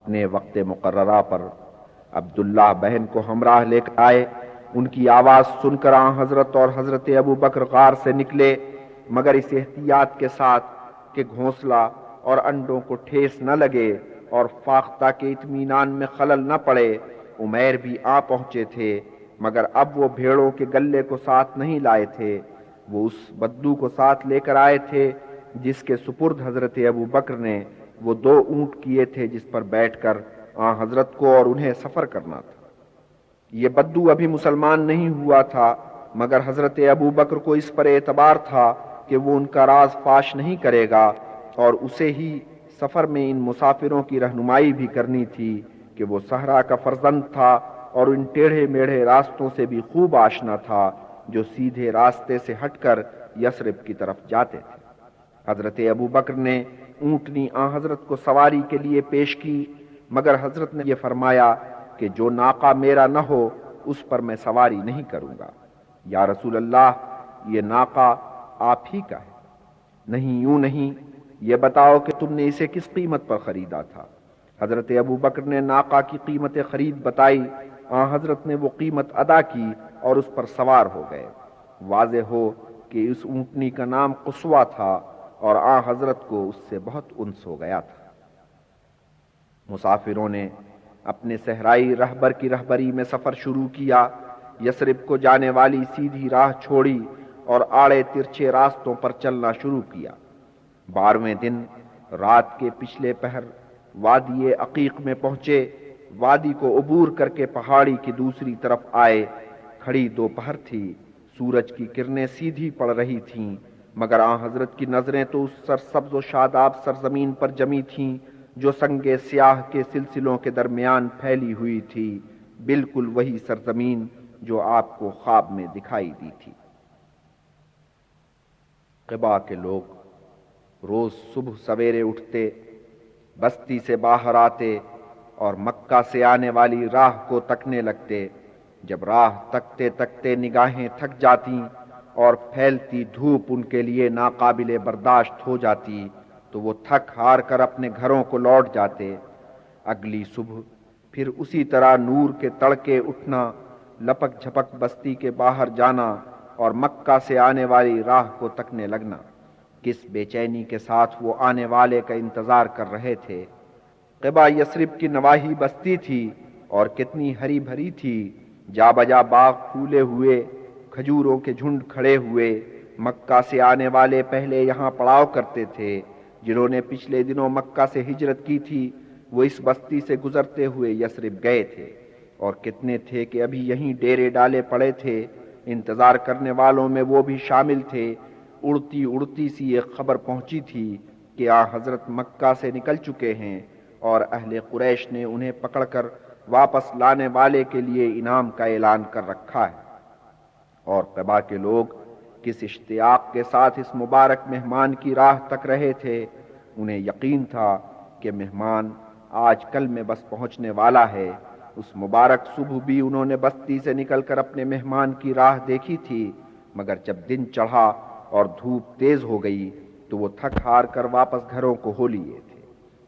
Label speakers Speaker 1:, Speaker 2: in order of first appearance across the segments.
Speaker 1: اپنے وقت مقررہ پر عبداللہ بہن کو ہمراہ لے کر آئے۔ ان کی آواز سن کر حضرت اور حضرت ابو بکر غار سے نکلے، مگر اس احتیاط کے ساتھ کہ گھونسلہ اور انڈوں کو ٹھیس نہ لگے اور فاختہ کے اطمینان میں خلل نہ پڑے۔ عمیر بھی پہنچے تھے، مگر اب وہ بھیڑوں کے گلے کو ساتھ نہیں لائے تھے۔ وہ اس بدو کو ساتھ لے کر آئے تھے جس کے سپرد حضرت ابو بکر نے وہ 2 اونٹ کیے تھے جس پر بیٹھ کر حضرت کو اور انہیں سفر کرنا تھا۔ یہ بدو ابھی مسلمان نہیں ہوا تھا، مگر حضرت ابو بکر کو اس پر اعتبار تھا کہ وہ ان کا راز فاش نہیں کرے گا، اور اسے ہی سفر میں ان مسافروں کی رہنمائی بھی کرنی تھی کہ وہ صحرا کا فرزند تھا اور ان ٹیڑھے میڑھے راستوں سے بھی خوب آشنا تھا جو سیدھے راستے سے ہٹ کر یثرب کی طرف جاتے تھے۔ حضرت ابو بکر نے اونٹنی حضرت کو سواری کے لیے پیش کی، مگر حضرت نے یہ فرمایا کہ جو ناقہ میرا نہ ہو اس پر میں سواری نہیں کروں گا۔ یا رسول اللہ، یہ ناقہ آپ ہی کا ہے۔ نہیں، یوں نہیں، یہ بتاؤ کہ تم نے اسے کس قیمت پر خریدا تھا؟ حضرت ابو بکر نے ناقہ کی قیمت خرید بتائی۔ حضرت نے وہ قیمت ادا کی اور اس پر سوار ہو گئے۔ واضح ہو کہ اس اونٹنی کا نام قصوہ تھا اور حضرت کو اس سے بہت انس ہو گیا تھا۔ مسافروں نے اپنے صحرائی رہبر کی رہبری میں سفر شروع کیا۔ یثرب کو جانے والی سیدھی راہ چھوڑی اور آڑے ترچھے راستوں پر چلنا شروع کیا۔ 12ویں دن رات کے پچھلے پہر وادی عقیق میں پہنچے۔ وادی کو عبور کر کے پہاڑی کی دوسری طرف آئے۔ کھڑی دوپہر تھی، سورج کی کرنیں سیدھی پڑ رہی تھیں، مگر حضرت کی نظریں تو اس سرسبز و شاداب سرزمین پر جمی تھیں جو سنگ سیاہ کے سلسلوں کے درمیان پھیلی ہوئی تھی، بالکل وہی سرزمین جو آپ کو خواب میں دکھائی دی تھی۔ قبا کے لوگ روز صبح سویرے اٹھتے، بستی سے باہر آتے اور مکہ سے آنے والی راہ کو تکنے لگتے۔ جب راہ تکتے تکتے نگاہیں تھک جاتی اور پھیلتی دھوپ ان کے لیے ناقابل برداشت ہو جاتی تو وہ تھک ہار کر اپنے گھروں کو لوٹ جاتے۔ اگلی صبح پھر اسی طرح نور کے تڑکے اٹھنا، لپک جھپک بستی کے باہر جانا اور مکہ سے آنے والی راہ کو تکنے لگنا۔ کس بے چینی کے ساتھ وہ آنے والے کا انتظار کر رہے تھے۔ قبا یثرب کی نواحی بستی تھی اور کتنی ہری بھری تھی۔ جا بجا باغ پھولے ہوئے، کھجوروں کے جھنڈ کھڑے ہوئے۔ مکہ سے آنے والے پہلے یہاں پڑاؤ کرتے تھے۔ جنہوں نے پچھلے دنوں مکہ سے ہجرت کی تھی وہ اس بستی سے گزرتے ہوئے یثرب گئے تھے، اور کتنے تھے کہ ابھی یہیں ڈیرے ڈالے پڑے تھے۔ انتظار کرنے والوں میں وہ بھی شامل تھے۔ اڑتی اڑتی سی ایک خبر پہنچی تھی کہ حضرت مکہ سے نکل چکے ہیں اور اہل قریش نے انہیں پکڑ کر واپس لانے والے کے لیے انعام کا اعلان کر رکھا ہے۔ اور قبا کے لوگ کس اشتیاق کے ساتھ اس مبارک مہمان کی راہ تک رہے تھے۔ انہیں یقین تھا کہ مہمان آج کل میں بس پہنچنے والا ہے۔ اس مبارک صبح بھی انہوں نے بستی سے نکل کر اپنے مہمان کی راہ دیکھی تھی، مگر جب دن چڑھا اور دھوپ تیز ہو گئی تو وہ تھک ہار کر واپس گھروں کو ہو لیے تھے۔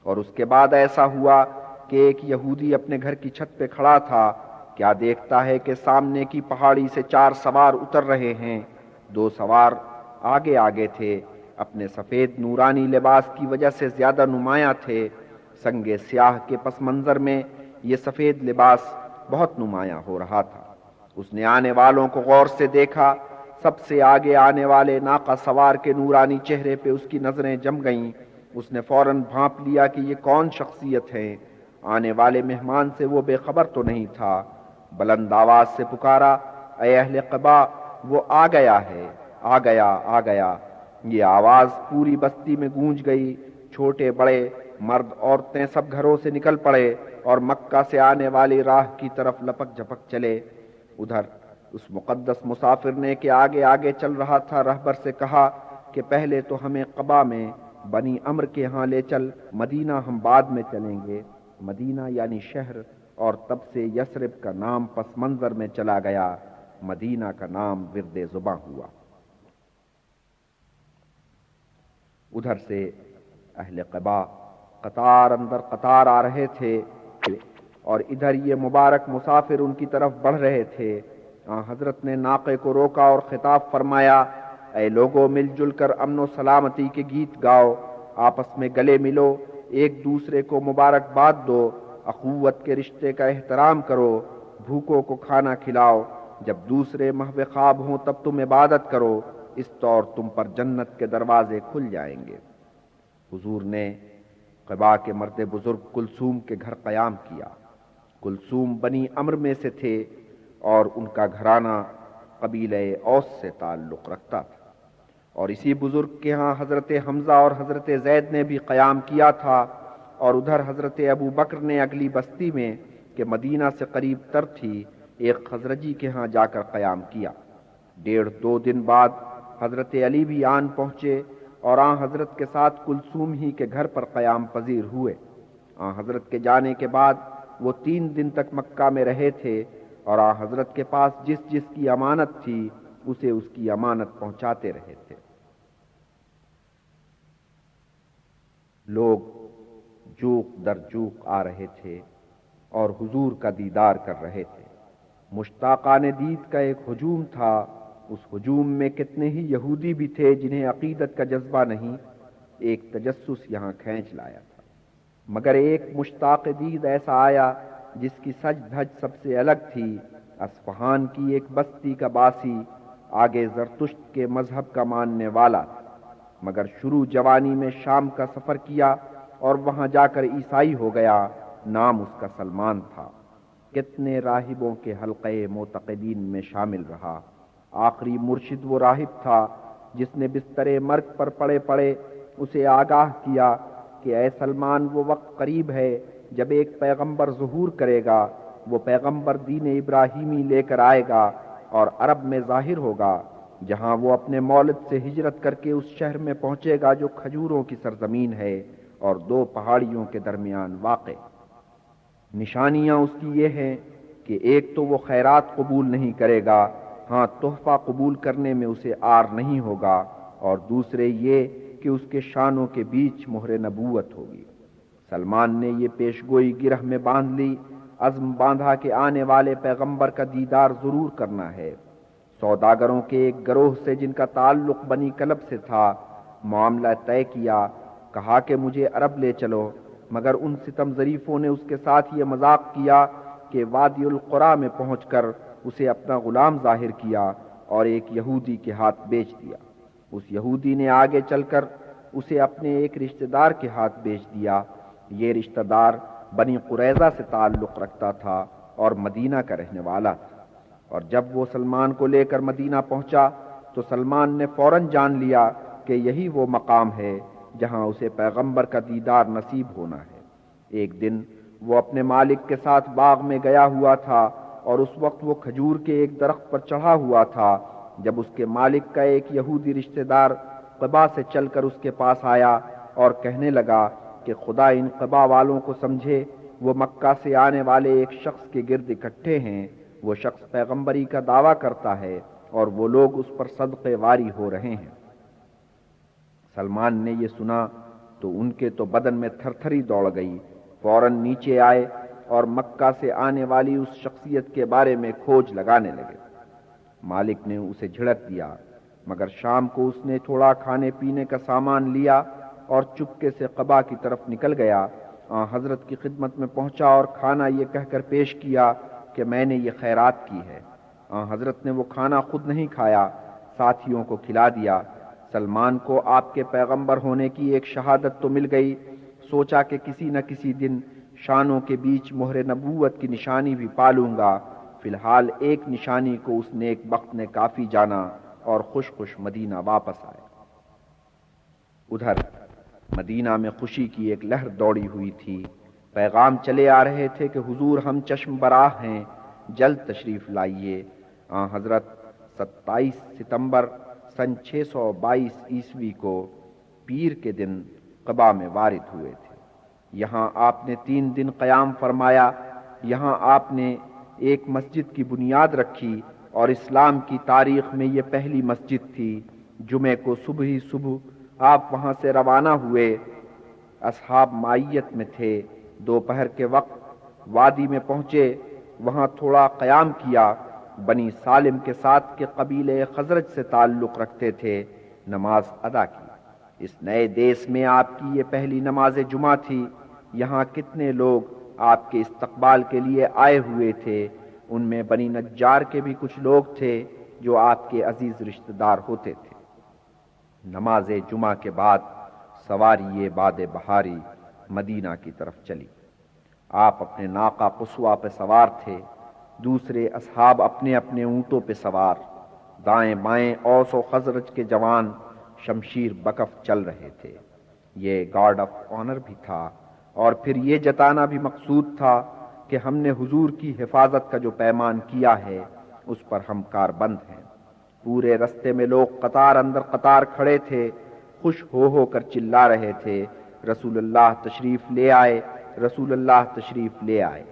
Speaker 1: اور اس کے بعد ایسا ہوا کہ ایک یہودی اپنے گھر کی چھت پہ کھڑا تھا، کیا دیکھتا ہے کہ سامنے کی پہاڑی سے 4 سوار اتر رہے ہیں۔ 2 سوار آگے آگے تھے، اپنے سفید نورانی لباس کی وجہ سے زیادہ نمایاں تھے۔ سنگ سیاہ کے پس منظر میں یہ سفید لباس بہت نمایاں ہو رہا تھا۔ اس نے آنے والوں کو غور سے دیکھا۔ سب سے آگے آنے والے ناقہ سوار کے نورانی چہرے پہ اس کی نظریں جم گئیں۔ اس نے فوراً بھانپ لیا کہ یہ کون شخصیت ہے۔ آنے والے مہمان سے وہ بے خبر تو نہیں تھا۔ بلند آواز سے پکارا، اے اہل قبا، وہ آ گیا ہے، آ گیا، آ گیا۔ یہ آواز پوری بستی میں گونج گئی۔ چھوٹے بڑے، مرد عورتیں سب گھروں سے نکل پڑے اور مکہ سے آنے والی راہ کی طرف لپک جھپک چلے۔ ادھر اس مقدس مسافر نے کہ آگے آگے چل رہا تھا رہبر سے کہا کہ پہلے تو ہمیں قبا میں بنی عمر کے ہاں لے چل، مدینہ ہم بعد میں چلیں گے۔ مدینہ یعنی شہر، اور تب سے یثرب کا نام پس منظر میں چلا گیا، مدینہ کا نام ورد زباں ہوا۔ ادھر سے اہل قبا قطار اندر قطار آ رہے تھے اور ادھر یہ مبارک مسافر ان کی طرف بڑھ رہے تھے۔ حضرت نے ناقے کو روکا اور خطاب فرمایا، اے لوگو، مل جل کر امن و سلامتی کے گیت گاؤ، آپس میں گلے ملو، ایک دوسرے کو مبارکباد دو، اخوت کے رشتے کا احترام کرو، بھوکوں کو کھانا کھلاؤ، جب دوسرے محو خواب ہوں تب تم عبادت کرو، اس طور تم پر جنت کے دروازے کھل جائیں گے۔ حضور نے قباء کے مرد بزرگ کلثوم کے گھر قیام کیا۔ کلثوم بنی عمر میں سے تھے اور ان کا گھرانہ قبیلہ اوس سے تعلق رکھتا تھا، اور اسی بزرگ کے ہاں حضرت حمزہ اور حضرت زید نے بھی قیام کیا تھا، اور ادھر حضرت ابو بکر نے اگلی بستی میں کہ مدینہ سے قریب تر تھی ایک خزرجی کے ہاں جا کر قیام کیا۔ 1.5-2 دن بعد حضرت علی بھی آن پہنچے اور حضرت کے ساتھ کلثوم ہی کے گھر پر قیام پذیر ہوئے۔ حضرت کے جانے کے بعد وہ 3 دن تک مکہ میں رہے تھے اور حضرت کے پاس جس جس کی امانت تھی اسے اس کی امانت پہنچاتے رہے تھے۔ لوگ جوق در جوق آ رہے تھے اور حضور کا دیدار کر رہے تھے۔ مشتاقان دید کا ایک ہجوم تھا، اس ہجوم میں کتنے ہی یہودی بھی تھے جنہیں عقیدت کا جذبہ نہیں، ایک تجسس یہاں کھینچ لایا تھا۔ مگر ایک مشتاق دید ایسا آیا جس کی سج دھج سب سے الگ تھی، اصفہان کی ایک بستی کا باسی، آگے زرتشت کے مذہب کا ماننے والا تھا، مگر شروع جوانی میں شام کا سفر کیا اور وہاں جا کر عیسائی ہو گیا۔ نام اس کا سلمان تھا۔ کتنے راہبوں کے حلقے معتقدین میں شامل رہا۔ آخری مرشد وہ راہب تھا جس نے بسترے مرگ پر پڑے پڑے اسے آگاہ کیا کہ اے سلمان، وہ وقت قریب ہے جب ایک پیغمبر ظہور کرے گا، وہ پیغمبر دین ابراہیمی لے کر آئے گا اور عرب میں ظاہر ہوگا، جہاں وہ اپنے مولد سے ہجرت کر کے اس شہر میں پہنچے گا جو کھجوروں کی سرزمین ہے اور 2 پہاڑیوں کے درمیان واقع۔ نشانیاں اس کی یہ ہیں کہ ایک تو وہ خیرات قبول نہیں کرے گا، ہاں تحفہ قبول کرنے میں اسے عار نہیں ہوگا، اور دوسرے یہ کہ اس کے شانوں کے بیچ مہر نبوت ہوگی۔ سلمان نے یہ پیشگوئی گرہ میں باندھ لی، عزم باندھا کہ آنے والے پیغمبر کا دیدار ضرور کرنا ہے۔ سوداگروں کے ایک گروہ سے جن کا تعلق بنی کلب سے تھا معاملہ طے کیا، کہا کہ مجھے عرب لے چلو، مگر ان ستم ظریفوں نے اس کے ساتھ یہ مذاق کیا کہ وادی القریٰ میں پہنچ کر اسے اپنا غلام ظاہر کیا اور ایک یہودی کے ہاتھ بیچ دیا۔ اس یہودی نے آگے چل کر اسے اپنے ایک رشتہ دار کے ہاتھ بیچ دیا۔ یہ رشتہ دار بنی قریظہ سے تعلق رکھتا تھا اور مدینہ کا رہنے والا تھا، اور جب وہ سلمان کو لے کر مدینہ پہنچا تو سلمان نے فوراً جان لیا کہ یہی وہ مقام ہے جہاں اسے پیغمبر کا دیدار نصیب ہونا ہے۔ ایک دن وہ اپنے مالک کے ساتھ باغ میں گیا ہوا تھا اور اس وقت وہ کھجور کے ایک درخت پر چڑھا ہوا تھا، جب اس کے مالک کا ایک یہودی رشتہ دار قباء سے چل کر اس کے پاس آیا اور کہنے لگا کہ خدا ان قباء والوں کو سمجھے، وہ مکہ سے آنے والے ایک شخص کے گرد اکٹھے ہیں، وہ شخص پیغمبری کا دعویٰ کرتا ہے اور وہ لوگ اس پر صدقے واری ہو رہے ہیں۔ سلمان نے یہ سنا تو ان کے تو بدن میں تھر تھری دوڑ گئی، فوراً نیچے آئے اور مکہ سے آنے والی اس شخصیت کے بارے میں کھوج لگانے لگے۔ مالک نے اسے جھڑک دیا، مگر شام کو اس نے تھوڑا کھانے پینے کا سامان لیا اور چپکے سے قباء کی طرف نکل گیا۔ حضرت کی خدمت میں پہنچا اور کھانا یہ کہہ کر پیش کیا کہ میں نے یہ خیرات کی ہے۔ حضرت نے وہ کھانا خود نہیں کھایا، ساتھیوں کو کھلا دیا۔ سلمان کو آپ کے پیغمبر ہونے کی ایک شہادت تو مل گئی، سوچا کہ کسی نہ کسی دن شانوں کے بیچ مہر نبوت کی نشانی بھی پالوں گا۔ فی الحال ایک نشانی کو اس نیک بخت نے کافی جانا اور خوش خوش مدینہ واپس آئے۔ ادھر مدینہ میں خوشی کی ایک لہر دوڑی ہوئی تھی، پیغام چلے آ رہے تھے کہ حضور ہم چشم براہ ہیں، جلد تشریف لائیے۔ حضرت 27 ستمبر سن 622 عیسوی کو پیر کے دن قباء میں وارد ہوئے تھے۔ یہاں آپ نے 3 دن قیام فرمایا۔ یہاں آپ نے ایک مسجد کی بنیاد رکھی اور اسلام کی تاریخ میں یہ پہلی مسجد تھی۔ جمعے کو صبح ہی صبح آپ وہاں سے روانہ ہوئے اصحاب معیت میں تھے۔ دوپہر کے وقت وادی میں پہنچے، وہاں تھوڑا قیام کیا۔ بنی سالم کے ساتھ کے قبیلے خزرج سے تعلق رکھتے تھے، نماز ادا کی۔ اس نئے دیس میں آپ کی یہ پہلی نماز جمعہ تھی۔ یہاں کتنے لوگ آپ کے استقبال کے لیے آئے ہوئے تھے۔ ان میں بنی نجار کے بھی کچھ لوگ تھے جو آپ کے عزیز رشتہ دار ہوتے تھے۔ نماز جمعہ کے بعد سواری باد بہاری مدینہ کی طرف چلی۔ آپ اپنے ناقہ قصوہ پہ سوار تھے، دوسرے اصحاب اپنے اپنے اونٹوں پہ سوار۔ دائیں بائیں اوس و خزرج کے جوان شمشیر بکف چل رہے تھے۔ یہ گارڈ آف آنر بھی تھا، اور پھر یہ جتانا بھی مقصود تھا کہ ہم نے حضور کی حفاظت کا جو پیمان کیا ہے اس پر ہم کاربند ہیں۔ پورے رستے میں لوگ قطار اندر قطار کھڑے تھے، خوش ہو کر چلا رہے تھے، رسول اللہ تشریف لے آئے، رسول اللہ تشریف لے آئے۔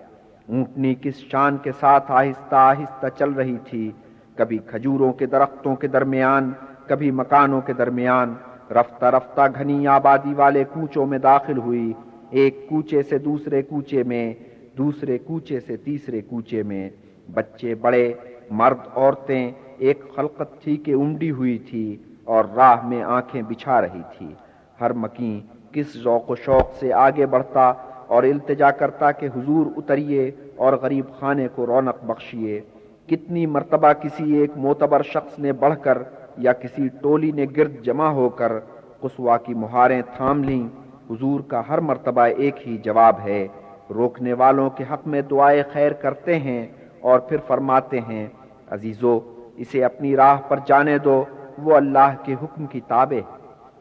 Speaker 1: اونٹنی کس شان کے ساتھ آہستہ آہستہ چل رہی تھی، کبھی کھجوروں کے درختوں کے درمیان، کبھی مکانوں کے درمیان۔ رفتہ رفتہ گھنی آبادی والے کوچوں میں داخل ہوئی، ایک کوچے سے دوسرے کوچے میں، دوسرے کوچے سے تیسرے کوچے میں۔ بچے بڑے، مرد عورتیں، ایک خلقت تھی کہ امڈی ہوئی تھی اور راہ میں آنکھیں بچھا رہی تھی۔ ہر مکین کس ذوق و شوق سے آگے بڑھتا اور التجا کرتا کہ حضور اتریے اور غریب خانے کو رونق بخشیے۔ کتنی مرتبہ کسی ایک معتبر شخص نے بڑھ کر یا کسی ٹولی نے گرد جمع ہو کر قصوہ کی مہاریں تھام لیں۔ حضور کا ہر مرتبہ ایک ہی جواب ہے، روکنے والوں کے حق میں دعائے خیر کرتے ہیں اور پھر فرماتے ہیں، عزیزو اسے اپنی راہ پر جانے دو، وہ اللہ کے حکم کی تابع ہے۔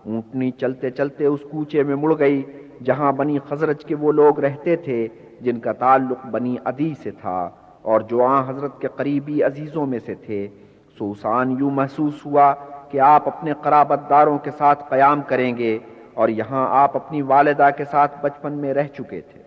Speaker 1: اونٹنی چلتے چلتے اس کوچے میں مڑ گئی جہاں بنی خزرج کے وہ لوگ رہتے تھے جن کا تعلق بنی عدی سے تھا اور جو حضرت کے قریبی عزیزوں میں سے تھے۔ سوسان یوں محسوس ہوا کہ آپ اپنے قرابت داروں کے ساتھ قیام کریں گے، اور یہاں آپ اپنی والدہ کے ساتھ بچپن میں رہ چکے تھے۔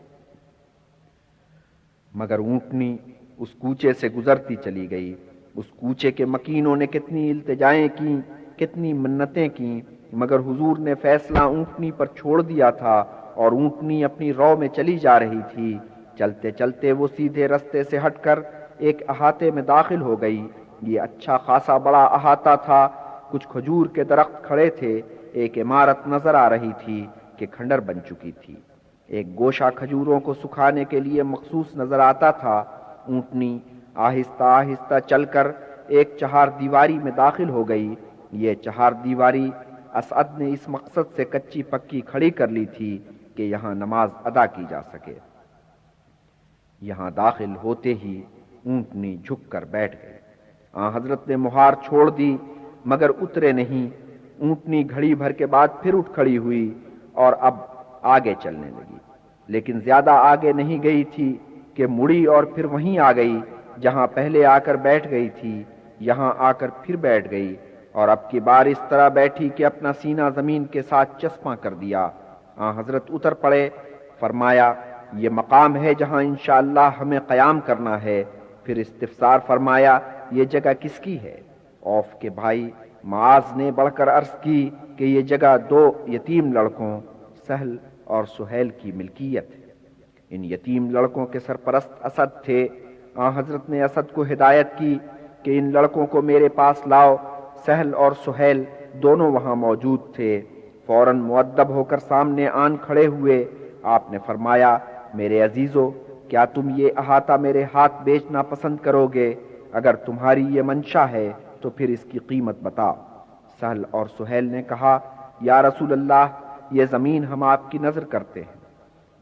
Speaker 1: مگر اونٹنی اس کوچے سے گزرتی چلی گئی۔ اس کوچے کے مکینوں نے کتنی التجائیں کیں، کتنی منتیں کیں، مگر حضور نے فیصلہ اونٹنی پر چھوڑ دیا تھا اور اونٹنی اپنی رو میں چلی جا رہی تھی۔ چلتے چلتے وہ سیدھے رستے سے ہٹ کر ایک احاطے میں داخل ہو گئی۔ یہ اچھا خاصا بڑا احاطہ تھا، کچھ کھجور کے درخت کھڑے تھے، ایک عمارت نظر آ رہی تھی کہ کھنڈر بن چکی تھی، ایک گوشہ کھجوروں کو سکھانے کے لیے مخصوص نظر آتا تھا۔ اونٹنی آہستہ آہستہ چل کر ایک چہار دیواری میں داخل ہو گئی۔ یہ چہار دیواری اسعد نے اس مقصد سے کچی پکی کھڑی کر لی تھی کہ یہاں نماز ادا کی جا سکے۔ یہاں داخل ہوتے ہی اونٹنی جھک کر بیٹھ گئے۔ حضرت نے مہار چھوڑ دی مگر اترے نہیں۔ اونٹنی گھڑی بھر کے بعد پھر اٹھ کھڑی ہوئی اور اب آگے چلنے لگی، لیکن زیادہ آگے نہیں گئی تھی کہ مڑی اور پھر وہیں آ گئی جہاں پہلے آ کر بیٹھ گئی تھی۔ یہاں آ کر پھر بیٹھ گئی اور اب کی بار اس طرح بیٹھی کہ اپنا سینہ زمین کے ساتھ چسپاں کر دیا۔ حضرت اتر پڑے، فرمایا یہ مقام ہے جہاں انشاءاللہ ہمیں قیام کرنا ہے۔ پھر استفسار فرمایا یہ جگہ کس کی ہے؟ اوف کے بھائی معاذ نے بڑھ کر عرض کی کہ یہ جگہ دو یتیم لڑکوں سہل اور سہیل کی ملکیت ہے۔ ان یتیم لڑکوں کے سرپرست اسد تھے۔ حضرت نے اسد کو ہدایت کی کہ ان لڑکوں کو میرے پاس لاؤ۔ سہل اور سہیل دونوں وہاں موجود تھے، فوراً مؤدب ہو کر سامنے آن کھڑے ہوئے۔ آپ نے فرمایا میرے عزیزو کیا تم یہ احاطہ میرے ہاتھ بیچنا پسند کرو گے؟ اگر تمہاری یہ منشا ہے تو پھر اس کی قیمت بتاؤ۔ سہل اور سہیل نے کہا یا رسول اللہ یہ زمین ہم آپ کی نظر کرتے ہیں،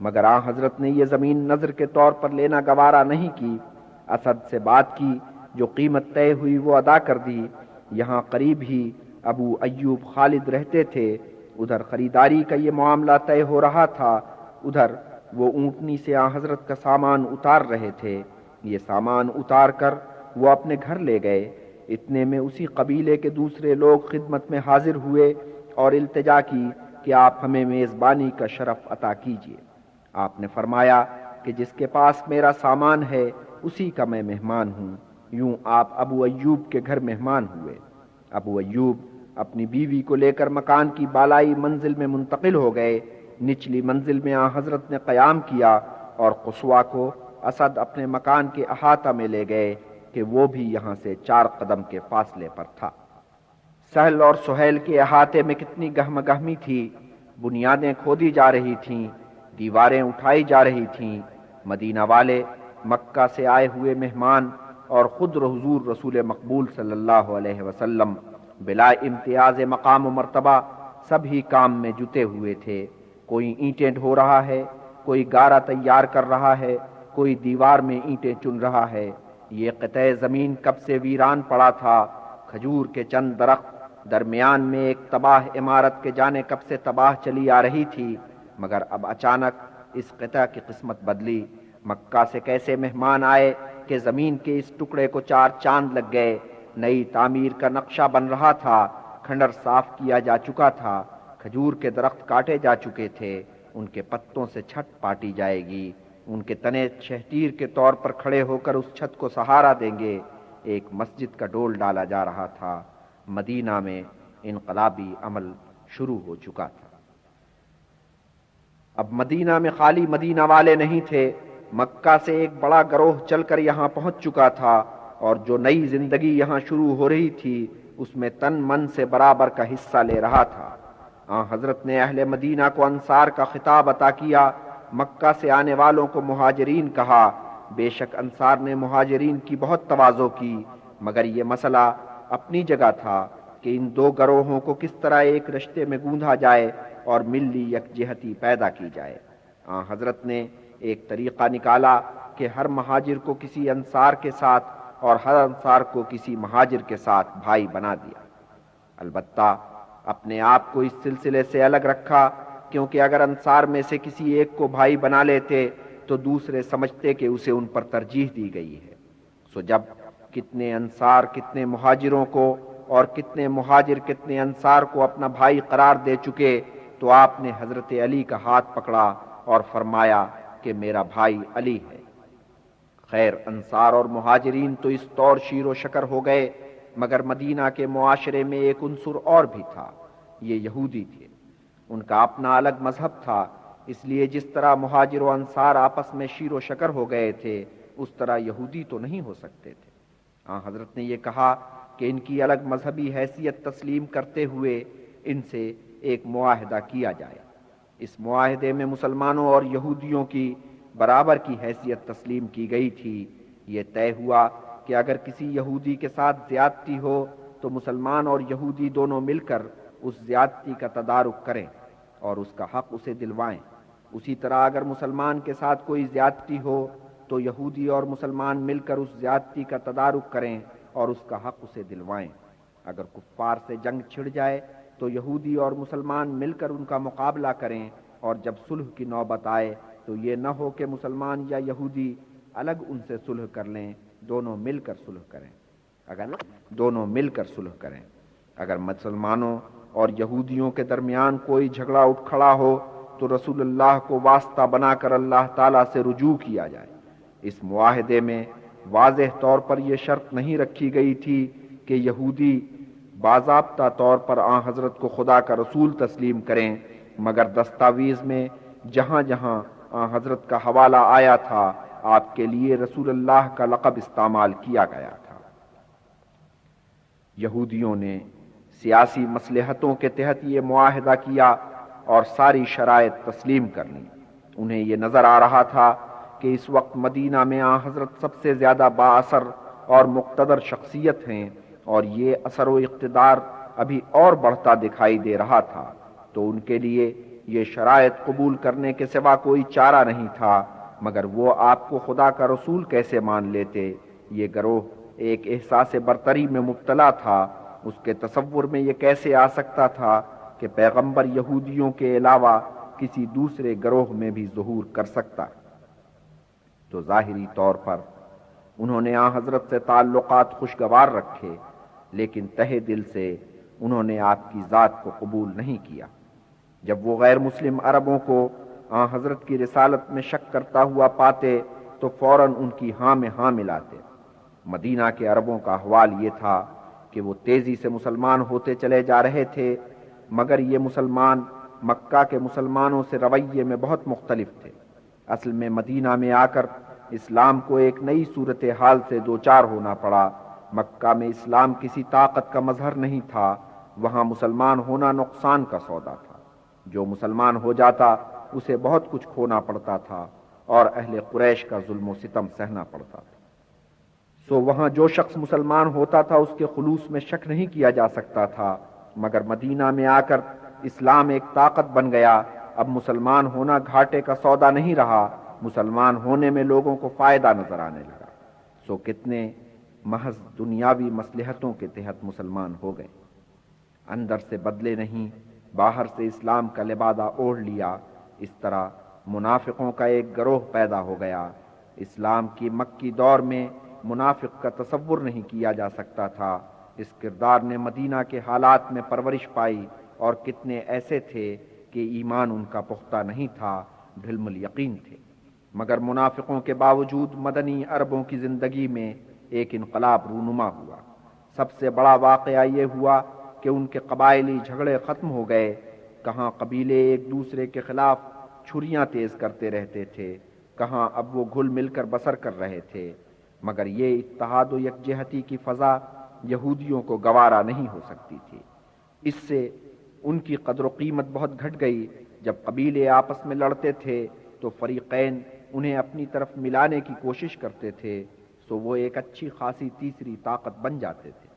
Speaker 1: مگر حضرت نے یہ زمین نظر کے طور پر لینا گوارا نہیں کی۔ اسد سے بات کی، جو قیمت طے ہوئی وہ ادا کر دی۔ یہاں قریب ہی ابو ایوب خالد رہتے تھے، ادھر خریداری کا یہ معاملہ طے ہو رہا تھا، ادھر وہ اونٹنی سے حضرت کا سامان اتار رہے تھے۔ یہ سامان اتار کر وہ اپنے گھر لے گئے۔ اتنے میں اسی قبیلے کے دوسرے لوگ خدمت میں حاضر ہوئے اور التجا کی کہ آپ ہمیں میزبانی کا شرف عطا کیجیے۔ آپ نے فرمایا کہ جس کے پاس میرا سامان ہے اسی کا میں مہمان ہوں۔ یوں آپ ابو ایوب کے گھر مہمان ہوئے۔ ابو ایوب اپنی بیوی کو لے کر مکان کی بالائی منزل میں منتقل ہو گئے۔ نچلی منزل میں آن حضرت نے قیام کیا اور قصوہ کو اسد اپنے مکان کے احاطہ میں لے گئے کہ وہ بھی یہاں سے 4 قدم کے فاصلے پر تھا۔ سہل اور سہیل کے احاطے میں کتنی گہم گہمی تھی، بنیادیں کھودی جا رہی تھیں، دیواریں اٹھائی جا رہی تھیں۔ مدینہ والے، مکہ سے آئے ہوئے مہمان اور خود حضور رسول مقبول صلی اللہ علیہ وسلم بلا امتیاز مقام و مرتبہ سب ہی کام میں جتے ہوئے تھے۔ کوئی اینٹیں ڈھو رہا ہے، کوئی گارا تیار کر رہا ہے، کوئی دیوار میں اینٹیں چن رہا ہے۔ یہ قطع زمین کب سے ویران پڑا تھا، کھجور کے چند درخت درمیان میں ایک تباہ عمارت کے جانے کب سے تباہ چلی آ رہی تھی، مگر اب اچانک اس قطع کی قسمت بدلی۔ مکہ سے کیسے مہمان آئے کہ زمین کے اس ٹکڑے کو 4 چاند لگ گئے۔ نئی تعمیر کا نقشہ بن رہا تھا، کھنڈر صاف کیا جا چکا تھا، کھجور کے درخت کاٹے جا چکے تھے، ان کے پتوں سے چھت پاٹی جائے گی، ان کے تنے شہتیر کے طور پر کھڑے ہو کر اس چھت کو سہارا دیں گے۔ ایک مسجد کا ڈول ڈالا جا رہا تھا، مدینہ میں انقلابی عمل شروع ہو چکا تھا۔ اب مدینہ میں خالی مدینہ والے نہیں تھے، مکہ سے ایک بڑا گروہ چل کر یہاں پہنچ چکا تھا، اور جو نئی زندگی یہاں شروع ہو رہی تھی اس میں تن من سے برابر کا حصہ لے رہا تھا۔ حضرت نے اہل مدینہ کو انصار کا خطاب عطا کیا، مکہ سے آنے والوں کو مہاجرین کہا۔ بے شک انصار نے مہاجرین کی بہت تواضع کی، مگر یہ مسئلہ اپنی جگہ تھا کہ ان 2 گروہوں کو کس طرح ایک رشتے میں گوندھا جائے اور ملی یکجہتی پیدا کی جائے۔ حضرت نے ایک طریقہ نکالا کہ ہر مہاجر کو کسی انصار کے ساتھ اور ہر انصار کو کسی مہاجر کے ساتھ بھائی بنا دیا۔ البتہ اپنے آپ کو اس سلسلے سے الگ رکھا، کیونکہ اگر انصار میں سے کسی ایک کو بھائی بنا لیتے تو دوسرے سمجھتے کہ اسے ان پر ترجیح دی گئی ہے۔ سو جب کتنے انصار کتنے مہاجروں کو اور کتنے مہاجر کتنے انصار کو اپنا بھائی قرار دے چکے تو آپ نے حضرت علی کا ہاتھ پکڑا اور فرمایا کہ میرا بھائی علی ہے۔ خیر، انصار اور مہاجرین تو اس طور شیر و شکر ہو گئے، مگر مدینہ کے معاشرے میں ایک عنصر اور بھی تھا، یہ یہودی تھے۔ ان کا اپنا الگ مذہب تھا، اس لیے جس طرح مہاجر و انصار آپس میں شیر و شکر ہو گئے تھے اس طرح یہودی تو نہیں ہو سکتے تھے۔ حضرت نے یہ کہا کہ ان کی الگ مذہبی حیثیت تسلیم کرتے ہوئے ان سے ایک معاہدہ کیا جائے۔ اس معاہدے میں مسلمانوں اور یہودیوں کی برابر کی حیثیت تسلیم کی گئی تھی۔ یہ طے ہوا کہ اگر کسی یہودی کے ساتھ زیادتی ہو تو مسلمان اور یہودی دونوں مل کر اس زیادتی کا تدارک کریں اور اس کا حق اسے دلوائیں۔ اسی طرح اگر مسلمان کے ساتھ کوئی زیادتی ہو تو یہودی اور مسلمان مل کر اس زیادتی کا تدارک کریں اور اس کا حق اسے دلوائیں۔ اگر کفار سے جنگ چھڑ جائے تو یہودی اور مسلمان مل کر ان کا مقابلہ کریں، اور جب صلح کی نوبت آئے تو یہ نہ ہو کہ مسلمان یا یہودی الگ ان سے صلح کر لیں، دونوں مل کر صلح کریں۔ اگر مسلمانوں اور یہودیوں کے درمیان کوئی جھگڑا اٹھ کھڑا ہو تو رسول اللہ کو واسطہ بنا کر اللہ تعالیٰ سے رجوع کیا جائے۔ اس معاہدے میں واضح طور پر یہ شرط نہیں رکھی گئی تھی کہ یہودی باضابطہ طور پر حضرت کو خدا کا رسول تسلیم کریں، مگر دستاویز میں جہاں جہاں حضرت کا حوالہ آیا تھا آپ کے لیے رسول اللہ کا لقب استعمال کیا گیا تھا۔ یہودیوں نے سیاسی مصلحتوں کے تحت یہ معاہدہ کیا اور ساری شرائط تسلیم کر لی۔ انہیں یہ نظر آ رہا تھا کہ اس وقت مدینہ میں حضرت سب سے زیادہ با اثر اور مقتدر شخصیت ہیں، اور یہ اثر و اقتدار ابھی اور بڑھتا دکھائی دے رہا تھا، تو ان کے لیے یہ شرائط قبول کرنے کے سوا کوئی چارہ نہیں تھا، مگر وہ آپ کو خدا کا رسول کیسے مان لیتے؟ یہ گروہ ایک احساس برتری میں مبتلا تھا، اس کے تصور میں یہ کیسے آ سکتا تھا کہ پیغمبر یہودیوں کے علاوہ کسی دوسرے گروہ میں بھی ظہور کر سکتا ہے؟ تو ظاہری طور پر انہوں نے حضرت سے تعلقات خوشگوار رکھے، لیکن تہہ دل سے انہوں نے آپ کی ذات کو قبول نہیں کیا۔ جب وہ غیر مسلم عربوں کو حضرت کی رسالت میں شک کرتا ہوا پاتے تو فوراً ان کی ہاں میں ہاں ملاتے۔ مدینہ کے عربوں کا احوال یہ تھا کہ وہ تیزی سے مسلمان ہوتے چلے جا رہے تھے، مگر یہ مسلمان مکہ کے مسلمانوں سے رویے میں بہت مختلف تھے۔ اصل میں مدینہ میں آ کر اسلام کو ایک نئی صورتحال سے دوچار ہونا پڑا۔ مکہ میں اسلام کسی طاقت کا مظہر نہیں تھا، وہاں مسلمان ہونا نقصان کا سودا تھا۔ جو مسلمان ہو جاتا اسے بہت کچھ کھونا پڑتا تھا اور اہل قریش کا ظلم و ستم سہنا پڑتا تھا۔ سو وہاں جو شخص مسلمان ہوتا تھا اس کے خلوص میں شک نہیں کیا جا سکتا تھا، مگر مدینہ میں آ کر اسلام ایک طاقت بن گیا۔ اب مسلمان ہونا گھاٹے کا سودا نہیں رہا، مسلمان ہونے میں لوگوں کو فائدہ نظر آنے لگا۔ سو کتنے محض دنیاوی مصلحتوں کے تحت مسلمان ہو گئے، اندر سے بدلے نہیں، باہر سے اسلام کا لبادہ اوڑھ لیا۔ اس طرح منافقوں کا ایک گروہ پیدا ہو گیا۔ اسلام کی مکی دور میں منافق کا تصور نہیں کیا جا سکتا تھا۔ اس کردار نے مدینہ کے حالات میں پرورش پائی، اور کتنے ایسے تھے کہ ایمان ان کا پختہ نہیں تھا، ڈھلم الیقین تھے، مگر منافقوں کے باوجود مدنی عربوں کی زندگی میں ایک انقلاب رونما ہوا۔ سب سے بڑا واقعہ یہ ہوا کہ ان کے قبائلی جھگڑے ختم ہو گئے۔ کہاں قبیلے ایک دوسرے کے خلاف چھریاں تیز کرتے رہتے تھے، کہاں اب وہ گھل مل کر بسر کر رہے تھے، مگر یہ اتحاد و یکجہتی کی فضا یہودیوں کو گوارا نہیں ہو سکتی تھی۔ اس سے ان کی قدر و قیمت بہت گھٹ گئی۔ جب قبیلے آپس میں لڑتے تھے تو فریقین انہیں اپنی طرف ملانے کی کوشش کرتے تھے، سو وہ ایک اچھی خاصی تیسری طاقت بن جاتے تھے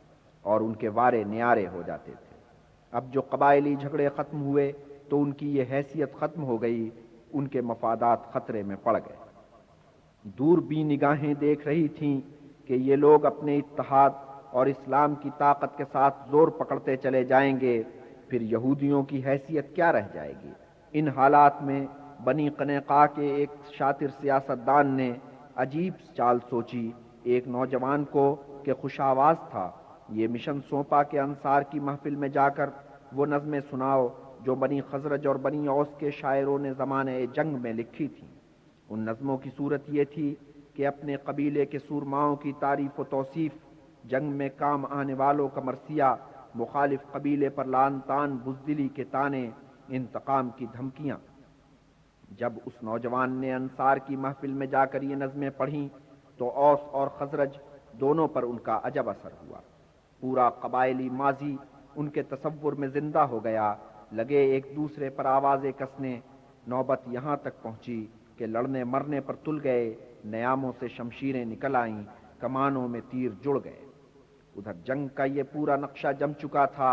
Speaker 1: اور ان کے وارے نیارے ہو جاتے تھے۔ اب جو قبائلی جھگڑے ختم ہوئے تو ان کی یہ حیثیت ختم ہو گئی، ان کے مفادات خطرے میں پڑ گئے۔ دور بھی نگاہیں دیکھ رہی تھیں کہ یہ لوگ اپنے اتحاد اور اسلام کی طاقت کے ساتھ زور پکڑتے چلے جائیں گے، پھر یہودیوں کی حیثیت کیا رہ جائے گی۔ ان حالات میں بنی قنیقاع کے ایک شاطر سیاستدان نے عجیب چال سوچی۔ ایک نوجوان کو کہ خوش آواز تھا، یہ مشن سونپا کہ انصار کی محفل میں جا کر وہ نظمیں سناؤ جو بنی خزرج اور بنی اوس کے شاعروں نے زمانے جنگ میں لکھی تھیں۔ ان نظموں کی صورت یہ تھی کہ اپنے قبیلے کے سورماؤں کی تعریف و توصیف، جنگ میں کام آنے والوں کا مرثیہ، مخالف قبیلے پر لعن طعن، بزدلی کے طعنے، انتقام کی دھمکیاں۔ جب اس نوجوان نے انصار کی محفل میں جا کر یہ نظمیں پڑھیں تو اوس اور خزرج دونوں پر ان کا عجب اثر ہوا۔ پورا قبائلی ماضی ان کے تصور میں زندہ ہو گیا، لگے ایک دوسرے پر آوازیں کسنے۔ نوبت یہاں تک پہنچی کہ لڑنے مرنے پر تل گئے، نیاموں سے شمشیریں نکل آئیں، کمانوں میں تیر جڑ گئے۔ ادھر جنگ کا یہ پورا نقشہ جم چکا تھا،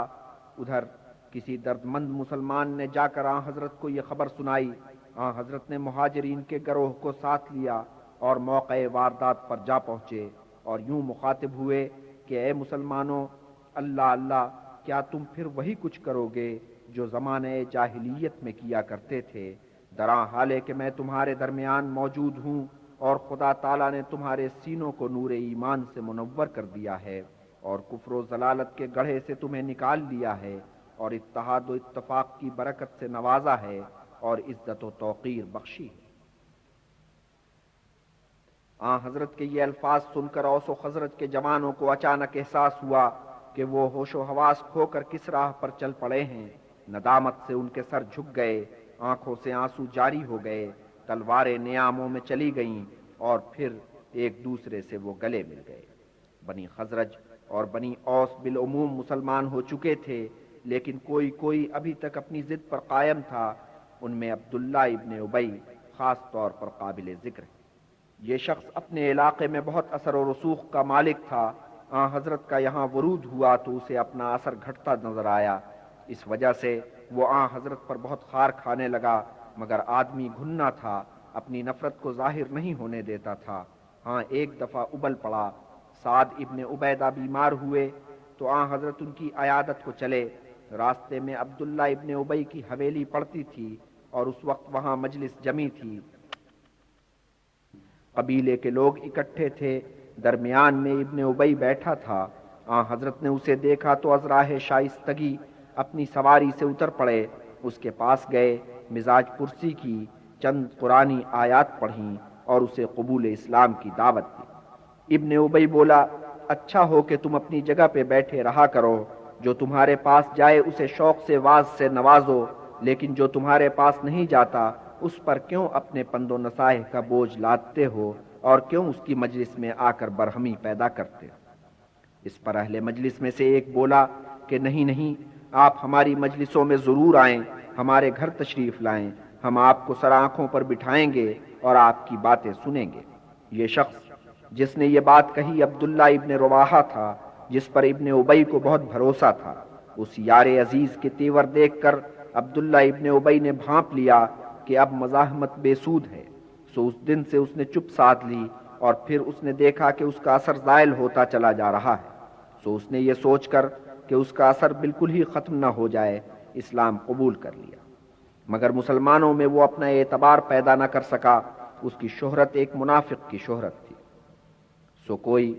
Speaker 1: ادھر کسی درد مند مسلمان نے جا کر آن حضرت کو یہ خبر سنائی۔ آن حضرت نے مہاجرین کے گروہ کو ساتھ لیا اور موقع واردات پر جا پہنچے اور یوں مخاطب ہوئے کہ اے مسلمانوں، اللہ اللہ، کیا تم پھر وہی کچھ کرو گے جو زمانے جاہلیت میں کیا کرتے تھے؟ دراں حال ہے کہ میں تمہارے درمیان موجود ہوں اور خدا تعالیٰ نے تمہارے سینوں کو نور ایمان سے منور کر دیا ہے اور کفر و ضلالت کے گڑھے سے تمہیں نکال لیا ہے اور اتحاد و اتفاق کی برکت سے نوازا ہے اور عزت و توقیر بخشی ہے۔ آن حضرت کے یہ الفاظ سن کر اوس و خزرج کے جوانوں کو اچانک احساس ہوا کہ وہ ہوش و حواس کھو کر کس راہ پر چل پڑے ہیں۔ ندامت سے ان کے سر جھک گئے، آنکھوں سے آنسو جاری ہو گئے، تلواریں نیاموں میں چلی گئیں اور پھر ایک دوسرے سے وہ گلے مل گئے۔ بنی خزرج اور بنی اوس بالعموم مسلمان ہو چکے تھے، لیکن کوئی ابھی تک اپنی ضد پر قائم تھا۔ ان میں عبداللہ ابن ابی خاص طور پر قابل ذکر ہے۔ یہ شخص اپنے علاقے میں بہت اثر و رسوخ کا مالک تھا۔ آن حضرت کا یہاں ورود ہوا تو اسے اپنا اثر گھٹتا نظر آیا، اس وجہ سے وہ آن حضرت پر بہت خار کھانے لگا، مگر آدمی گھننا تھا، اپنی نفرت کو ظاہر نہیں ہونے دیتا تھا۔ ہاں ایک دفعہ ابل پڑا، سعد ابن عبیدہ بیمار ہوئے تو آن حضرت ان کی عیادت کو چلے۔ راستے میں عبداللہ ابن ابی کی حویلی پڑتی تھی اور اس وقت وہاں مجلس جمی تھی، قبیلے کے لوگ اکٹھے تھے، درمیان میں ابن ابی بیٹھا تھا۔ آن حضرت نے اسے دیکھا تو از راہ شائستگی اپنی سواری سے اتر پڑے، اس کے پاس گئے، مزاج پرسی کی، چند قرآنی آیات پڑھیں اور اسے قبول اسلام کی دعوت دی۔ ابن ابی بولا، اچھا ہو کہ تم اپنی جگہ پہ بیٹھے رہا کرو، جو تمہارے پاس جائے اسے شوق سے واز سے نوازو لیکن جو تمہارے پاس نہیں جاتا اس پر کیوں اپنے پند و نصائح کا بوجھ لادتے ہو اور کیوں اس کی مجلس میں آ کر برہمی پیدا کرتے ہو؟ اس پر اہل مجلس میں سے ایک بولا کہ نہیں نہیں، آپ ہماری مجلسوں میں ضرور آئیں، ہمارے گھر تشریف لائیں، ہم آپ کو سر آنکھوں پر بٹھائیں گے اور آپ کی باتیں سنیں گے۔ یہ شخص جس نے یہ بات کہی عبداللہ ابن رواحہ تھا، جس پر ابن ابی کو بہت بھروسہ تھا۔ اس یار عزیز کے تیور دیکھ کر عبداللہ ابن ابی نے بھانپ لیا کہ اب مزاحمت بے سود ہے، سو اس دن سے اس نے چپ سادھ لی، اور پھر اس نے دیکھا کہ اس کا اثر زائل ہوتا چلا جا رہا ہے، سو اس نے یہ سوچ کر کہ اس کا اثر بالکل ہی ختم نہ ہو جائے اسلام قبول کر لیا، مگر مسلمانوں میں وہ اپنا اعتبار پیدا نہ کر سکا۔ اس کی شہرت ایک منافق کی شہرت تھی، سو کوئی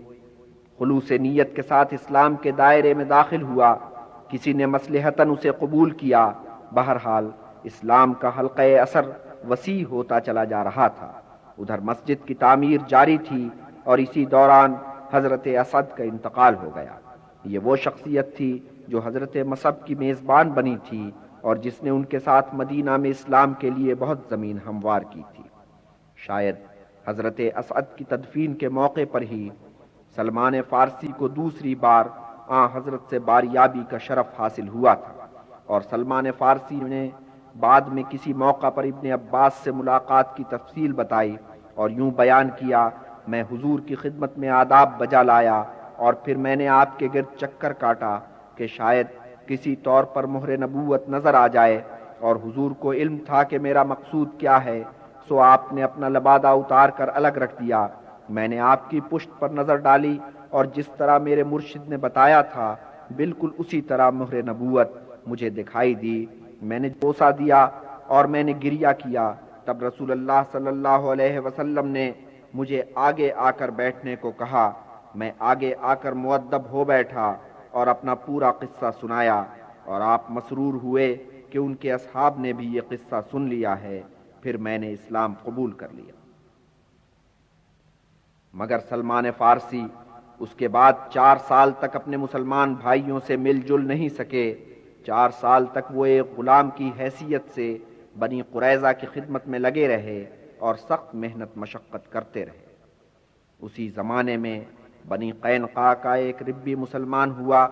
Speaker 1: خلوص نیت کے ساتھ اسلام کے دائرے میں داخل ہوا، کسی نے مصلحتاً اسے قبول کیا۔ بہرحال اسلام کا حلقہ اثر وسیع ہوتا چلا جا رہا تھا۔ ادھر مسجد کی تعمیر جاری تھی اور اسی دوران حضرت اسد کا انتقال ہو گیا۔ یہ وہ شخصیت تھی جو حضرت مصعب کی میزبان بنی تھی اور جس نے ان کے ساتھ مدینہ میں اسلام کے لیے بہت زمین ہموار کی تھی۔ شاید حضرت اسعد کی تدفین کے موقع پر ہی سلمان فارسی کو دوسری بار حضرت سے باریابی کا شرف حاصل ہوا تھا، اور سلمان فارسی نے بعد میں کسی موقع پر ابن عباس سے ملاقات کی تفصیل بتائی اور یوں بیان کیا، میں حضور کی خدمت میں آداب بجا لایا اور پھر میں نے آپ کے گرد چکر کاٹا کہ شاید کسی طور پر مہر نبوت نظر آ جائے، اور حضور کو علم تھا کہ میرا مقصود کیا ہے، سو آپ نے اپنا لبادہ اتار کر الگ رکھ دیا۔ میں نے آپ کی پشت پر نظر ڈالی اور جس طرح میرے مرشد نے بتایا تھا بالکل اسی طرح مہر نبوت مجھے دکھائی دی۔ میں نے بوسہ دیا اور میں نے گریہ کیا۔ تب رسول اللہ صلی اللہ علیہ وسلم نے مجھے آگے آ کر بیٹھنے کو کہا۔ میں آگے آ کر مؤدب ہو بیٹھا اور اپنا پورا قصہ سنایا، اور آپ مسرور ہوئے کہ ان کے اصحاب نے بھی یہ قصہ سن لیا ہے۔ پھر میں نے اسلام قبول کر لیا۔ مگر سلمان فارسی اس کے بعد 4 سال تک اپنے مسلمان بھائیوں سے مل جل نہیں سکے۔ 4 سال تک وہ ایک غلام کی حیثیت سے بنی قریظہ کی خدمت میں لگے رہے اور سخت محنت مشقت کرتے رہے۔ اسی زمانے میں بنی قینقاع کا ایک ربی مسلمان ہوا۔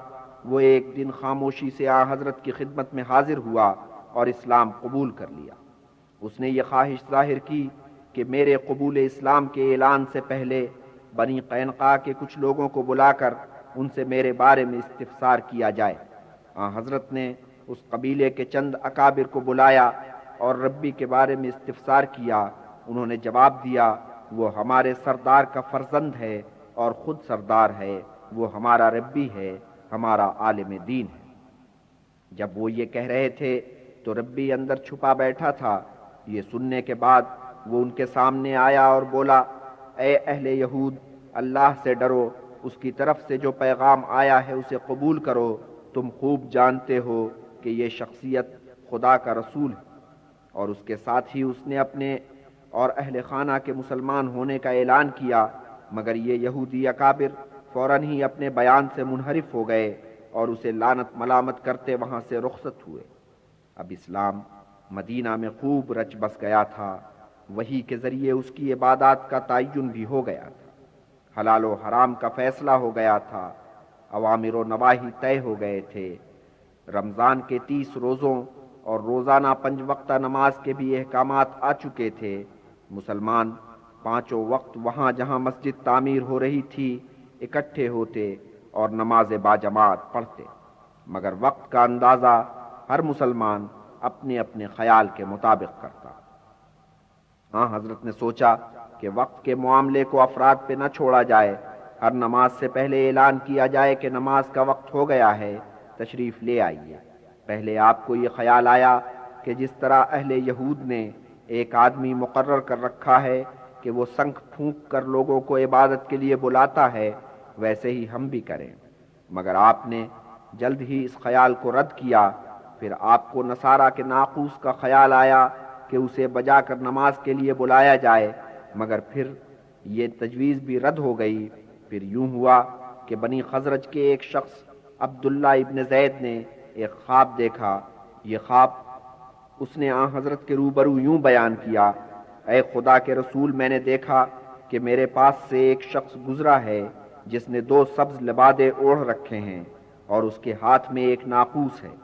Speaker 1: وہ ایک دن خاموشی سے حضرت کی خدمت میں حاضر ہوا اور اسلام قبول کر لیا۔ اس نے یہ خواہش ظاہر کی کہ میرے قبول اسلام کے اعلان سے پہلے بنی قینقاع کے کچھ لوگوں کو بلا کر ان سے میرے بارے میں استفسار کیا جائے۔ حضرت نے اس قبیلے کے چند اکابر کو بلایا اور ربی کے بارے میں استفسار کیا۔ انہوں نے جواب دیا، وہ ہمارے سردار کا فرزند ہے اور خود سردار ہے، وہ ہمارا ربی ہے، ہمارا عالم دین ہے۔ جب وہ یہ کہہ رہے تھے تو ربی اندر چھپا بیٹھا تھا۔ یہ سننے کے بعد وہ ان کے سامنے آیا اور بولا، اے اہل یہود، اللہ سے ڈرو، اس کی طرف سے جو پیغام آیا ہے اسے قبول کرو۔ تم خوب جانتے ہو کہ یہ شخصیت خدا کا رسول ہے۔ اور اس کے ساتھ ہی اس نے اپنے اور اہل خانہ کے مسلمان ہونے کا اعلان کیا، مگر یہ یہودی اکابر فوراً ہی اپنے بیان سے منحرف ہو گئے اور اسے لعنت ملامت کرتے وہاں سے رخصت ہوئے۔ اب اسلام مدینہ میں خوب رچ بس گیا تھا۔ وحی کے ذریعے اس کی عبادات کا تعین بھی ہو گیا تھا، حلال و حرام کا فیصلہ ہو گیا تھا، اوامر و نواہی طے ہو گئے تھے۔ رمضان کے 30 روزوں اور روزانہ 5 وقتہ نماز کے بھی احکامات آ چکے تھے۔ مسلمان 5 وقت وہاں جہاں مسجد تعمیر ہو رہی تھی اکٹھے ہوتے اور نماز باجماعت پڑھتے، مگر وقت کا اندازہ ہر مسلمان اپنے اپنے خیال کے مطابق کرتا۔ حضرت نے سوچا کہ وقت کے معاملے کو افراد پہ نہ چھوڑا جائے، ہر نماز سے پہلے اعلان کیا جائے کہ نماز کا وقت ہو گیا ہے، تشریف لے آئیے۔ پہلے آپ کو یہ خیال آیا کہ جس طرح اہل یہود نے ایک آدمی مقرر کر رکھا ہے کہ وہ سنکھ پھونک کر لوگوں کو عبادت کے لیے بلاتا ہے، ویسے ہی ہم بھی کریں، مگر آپ نے جلد ہی اس خیال کو رد کیا۔ پھر آپ کو نصارہ کے ناقوس کا خیال آیا کہ اسے بجا کر نماز کے لیے بلایا جائے، مگر پھر یہ تجویز بھی رد ہو گئی۔ پھر یوں ہوا کہ بنی خزرج کے ایک شخص عبداللہ ابن زید نے ایک خواب دیکھا۔ یہ خواب اس نے آن حضرت کے روبرو یوں بیان کیا، اے خدا کے رسول، میں نے دیکھا کہ میرے پاس سے ایک شخص گزرا ہے جس نے 2 سبز لبادے اوڑھ رکھے ہیں اور اس کے ہاتھ میں ایک ناقوس ہے۔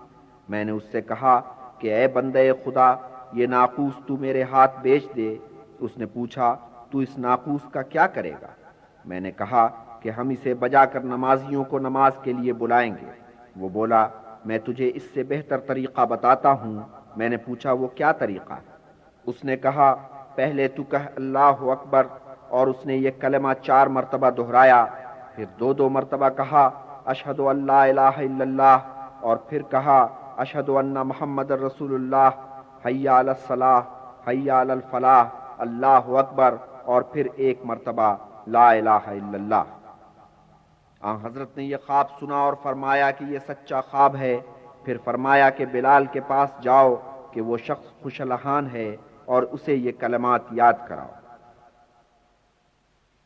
Speaker 1: میں نے اس سے کہا کہ اے بندے خدا، یہ ناقوس تو میرے ہاتھ بیچ دے۔ اس نے پوچھا، تو اس ناقوس کا کیا کرے گا؟ میں نے کہا کہ ہم اسے بجا کر نمازیوں کو نماز کے لیے بلائیں گے۔ وہ بولا، میں تجھے اس سے بہتر طریقہ بتاتا ہوں۔ میں نے پوچھا، وہ کیا طریقہ؟ اس نے کہا، پہلے تو کہہ اللہ اکبر، اور اس نے یہ کلمہ 4 مرتبہ دہرایا، پھر 2 مرتبہ کہا اشہد ان لا الہ الا اللہ، اور پھر کہا اشہد ان محمد رسول اللہ، حی علی الصلاح، حی علی الفلاح، اللہ اکبر، اور پھر 1 مرتبہ لا الہ الا اللہ۔ حضرت نے یہ خواب سنا اور فرمایا کہ یہ سچا خواب ہے۔ پھر فرمایا کہ بلال کے پاس جاؤ کہ وہ شخص خوش الحان ہے اور اسے یہ کلمات یاد کراؤ۔